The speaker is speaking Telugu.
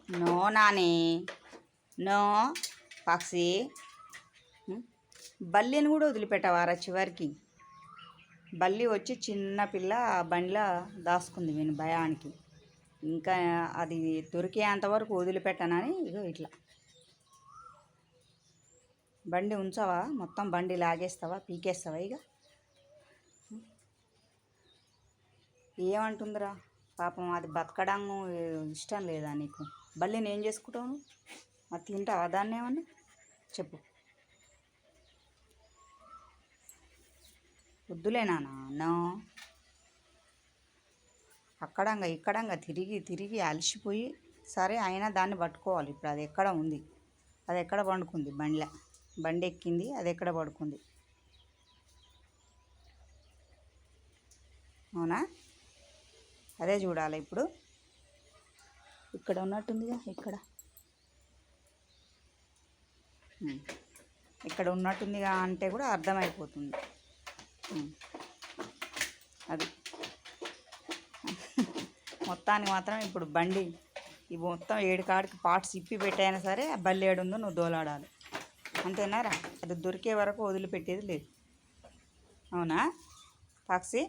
నో నాని, నో పక్షి. బల్లిని కూడా వదిలిపెట్టవారా చివరికి? బల్లి వచ్చి చిన్న పిల్ల బండిలో దాచుకుంది నేను భయానికి. ఇంకా అది దొరికేంతవరకు వదిలిపెట్టానని ఇగో ఇట్లా. బండి ఉంచవా? మొత్తం బండి లాగేస్తావా? పీకేస్తావా? ఇక ఏమంటుందిరా పాపం, అది బతకడం ఇష్టం లేదా నీకు? బల్లిని ఏం చేసుకుంటావు? అది తింటావా దాన్ని? ఏమన్నా చెప్పు. వద్దులేనా? నో. అక్కడంగా ఇక్కడంగా తిరిగి తిరిగి అలసిపోయి సరే అయినా దాన్ని పట్టుకోవాలి. ఇప్పుడు అది ఎక్కడ ఉంది? అది ఎక్కడ పండుకుంది? బండి ఎక్కింది, అది ఎక్కడ పడుకుంది? అవునా? అదే చూడాలి ఇప్పుడు. ఇక్కడ ఉన్నట్టుందిగా, ఇక్కడ ఉన్నట్టుందిగా అంటే కూడా అర్థమైపోతుంది. అది మొత్తానికి మాత్రం ఇప్పుడు బండి ఈ మొత్తం 7 కాడికి పార్ట్స్ ఇప్పి పెట్టైనా సరే ఆ బల్లి ఏడుందో నువ్వు దోలాడాలి. అంతేనారా? అది దొరికే వరకు వదిలిపెట్టేది లేదు. అవునా పక్షి?